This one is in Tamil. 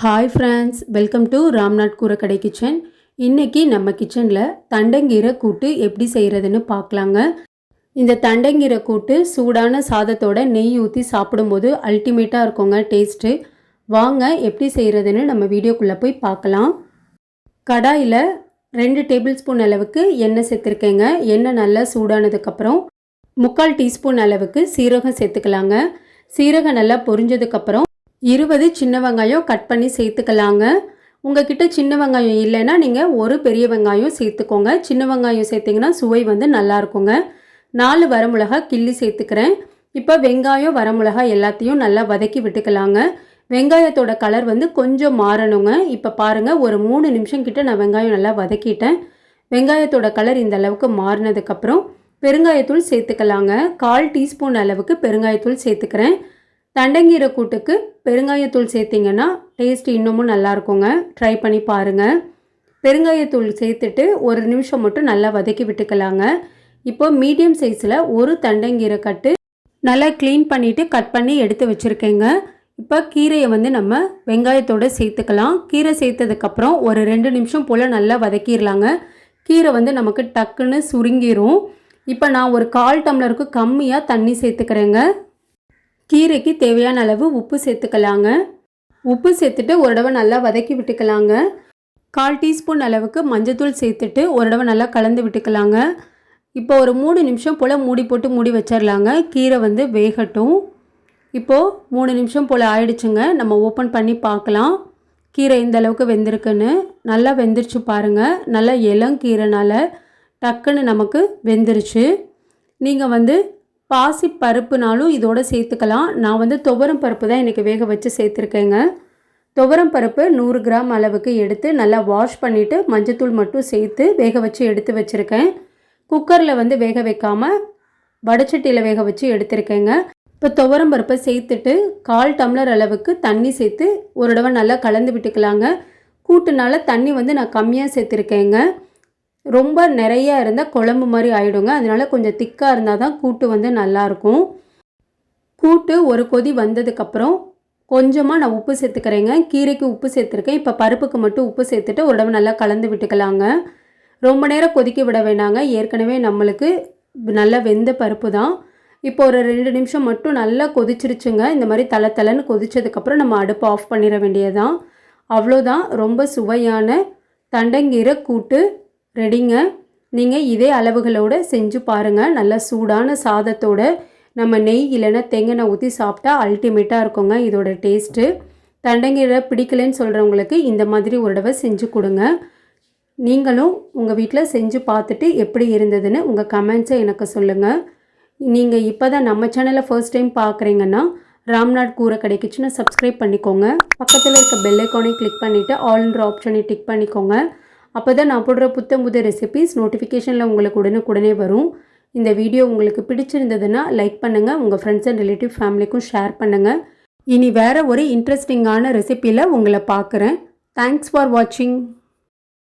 Hi friends, welcome to Ramnath கூரக்கடை kitchen. இன்றைக்கி நம்ம கிச்சனில் தண்டங்கீரை கூட்டு எப்படி செய்கிறதுன்னு பார்க்கலாங்க. இந்த தண்டங்கீரை கூட்டு சூடான சாதத்தோட நெய் ஊற்றி சாப்பிடும்போது அல்டிமேட்டாக இருக்குங்க டேஸ்ட்டு. வாங்க எப்படி செய்கிறதுன்னு நம்ம வீடியோக்குள்ளே போய் பார்க்கலாம். கடாயில் 2 டேபிள் ஸ்பூன் அளவுக்கு எண்ணெய் சேர்த்துருக்கேங்க. எண்ணெய் நல்லா சூடானதுக்கப்புறம் 3/4 டீஸ்பூன் அளவுக்கு சீரகம் சேர்த்துக்கலாங்க. சீரகம் நல்லா பொரிஞ்சதுக்கப்புறம் 20 சின்ன வெங்காயம் கட் பண்ணி சேர்த்துக்கலாங்க. உங்ககிட்ட சின்ன வெங்காயம் இல்லைன்னா நீங்கள் ஒரு பெரிய வெங்காயம் சேர்த்துக்கோங்க. சின்ன வெங்காயம் சேர்த்திங்கன்னா சுவை நல்லா இருக்குங்க. 4 வரமிளகா கிள்ளி சேர்த்துக்கிறேன். இப்போ வெங்காயம் வரமிளகா எல்லாத்தையும் நல்லா வதக்கி விட்டுக்கலாங்க. வெங்காயத்தோட கலர் கொஞ்சம் மாறணுங்க. இப்போ பாருங்கள், ஒரு 3 நிமிஷம் கிட்ட நான் வெங்காயம் நல்லா வதக்கிட்டேன். வெங்காயத்தோட கலர் இந்த அளவுக்கு மாறினதுக்கப்புறம் பெருங்காயத்தூள் சேர்த்துக்கலாங்க. 1/4 டீஸ்பூன் அளவுக்கு பெருங்காயத்தூள் சேர்த்துக்கிறேன். தண்டங்கீரை கூட்டுக்கு பெருங்காயத்தூள் சேர்த்திங்கன்னா டேஸ்ட் இன்னமும் நல்லாயிருக்குங்க. ட்ரை பண்ணி பாருங்கள். பெருங்காயத்தூள் சேர்த்துட்டு ஒரு நிமிஷம் மட்டும் நல்லா வதக்கி விட்டுக்கலாங்க. இப்போ மீடியம் சைஸில் ஒரு தண்டங்கீரை கட்டு நல்லா க்ளீன் பண்ணிவிட்டு கட் பண்ணி எடுத்து வச்சுருக்கேங்க. இப்போ கீரையை நம்ம வெங்காயத்தோடு சேர்த்துக்கலாம். கீரை சேர்த்ததுக்கப்புறம் ஒரு 2 நிமிஷம் போல் நல்லா வதக்கிடலாங்க. கீரை நமக்கு டக்குன்னு சுருங்கிரும். இப்போ நான் ஒரு 1/4 டம்ளருக்கு கம்மியாக தண்ணி சேர்த்துக்கிறேங்க. கீரைக்கு தேவையான அளவு உப்பு சேர்த்துக்கலாங்க. உப்பு சேர்த்துட்டு ஒரு தடவை நல்லா வதக்கி விட்டுக்கலாங்க. 1/4 டீஸ்பூன் அளவுக்கு மஞ்சத்தூள் சேர்த்துட்டு ஒரு தடவை நல்லா கலந்து விட்டுக்கலாங்க. இப்போ ஒரு 3 நிமிஷம் போல் மூடி போட்டு மூடி வச்சிடலாங்க. கீரை வேகட்டும். இப்போது 3 நிமிஷம் போல் ஆயிடுச்சுங்க. நம்ம ஓப்பன் பண்ணி பார்க்கலாம் கீரை இந்த அளவுக்கு வெந்திருக்குன்னு. நல்லா வெந்துருச்சு பாருங்கள். நல்லா இளங்கீரைனால டக்குன்னு நமக்கு வெந்துருச்சு. நீங்கள் பாசி பருப்புனாலும் இதோட சேர்த்துக்கலாம். நான் துவரம் பருப்பு தான் இன்றைக்கி வேக வச்சு சேர்த்துருக்கேங்க. துவரம் பருப்பு 100 கிராம் அளவுக்கு எடுத்து நல்லா வாஷ் பண்ணிவிட்டு மஞ்சத்தூள் மட்டும் சேர்த்து வேக வச்சு எடுத்து வச்சுருக்கேன். குக்கரில் வேக வைக்காமல் வடச்சட்டியில் வேக வச்சு எடுத்துருக்கேங்க. இப்போ துவரம் பருப்பை சேர்த்துட்டு 1/4 டம்ளர் அளவுக்கு தண்ணி சேர்த்து ஒரு தடவை நல்லா கலந்து விட்டுக்கலாங்க. கூட்டுனால தண்ணி நான் கம்மியாக சேர்த்துருக்கேங்க. ரொம்ப நிறையா இருந்தால் குழம்பு மாதிரி ஆகிடுங்க. அதனால் கொஞ்சம் திக்காக இருந்தால் தான் கூட்டு நல்லாயிருக்கும். கூட்டு ஒரு கொதி வந்ததுக்கப்புறம் கொஞ்சமாக நான் உப்பு சேர்த்துக்கிறேங்க. கீரைக்கு உப்பு சேர்த்துருக்கேன். இப்போ பருப்புக்கு மட்டும் உப்பு சேர்த்துட்டு ஒரு தடவை நல்லா கலந்து விட்டுக்கலாங்க. ரொம்ப நேரம் கொதிக்க விட வேண்டாங்க. ஏற்கனவே நம்மளுக்கு நல்லா வெந்த பருப்பு தான். இப்போ ஒரு 2 நிமிஷம் மட்டும் நல்லா கொதிச்சிருச்சுங்க. இந்த மாதிரி தலை கொதிச்சதுக்கப்புறம் நம்ம அடுப்பு ஆஃப் பண்ணிட வேண்டியதான். அவ்வளோதான், ரொம்ப சுவையான தண்டங்கீரை கூட்டு ரெடிங்க. நீங்கள் இதே அளவுகளோடு செஞ்சு பாருங்கள். நல்லா சூடான சாதத்தோடு நம்ம நெய் இல்லைன்னா தேங்காய் ஊற்றி சாப்பிட்டா அல்டிமேட்டாக இருக்குங்க இதோட டேஸ்ட்டு. தண்டங்கீரை பிடிக்கலன்னு சொல்கிறவங்களுக்கு இந்த மாதிரி ஒரு தடவை செஞ்சு கொடுங்க. நீங்களும் உங்கள் வீட்டில் செஞ்சு பார்த்துட்டு எப்படி இருந்ததுன்னு உங்கள் கமெண்ட்ஸை எனக்கு சொல்லுங்கள். நீங்கள் இப்போ தான் நம்ம சேனலை ஃபர்ஸ்ட் டைம் பார்க்குறீங்கன்னா ராம்நாத் கூரக்கடை கிச்சனை சப்ஸ்கிரைப் பண்ணிக்கோங்க. பக்கத்தில் இருக்க பெல் ஐக்கானை கிளிக் பண்ணிவிட்டு ஆல்ன்ற ஆப்ஷனை டிக் பண்ணிக்கோங்க. அப்போ தான் நான் போடுற புது ரெசிபீஸ் நோட்டிஃபிகேஷனில் உங்களுக்கு உடனுக்குடனே வரும். இந்த வீடியோ உங்களுக்கு பிடிச்சிருந்ததுன்னா லைக் பண்ணுங்கள். உங்கள் ஃப்ரெண்ட்ஸ் அண்ட் ரிலேட்டிவ் ஃபேமிலிக்கும் ஷேர் பண்ணுங்கள். இனி வேறு ஒரு இன்ட்ரெஸ்டிங்கான ரெசிபியில் உங்களை பார்க்குறேன். தேங்க்ஸ் ஃபார் வாட்சிங்.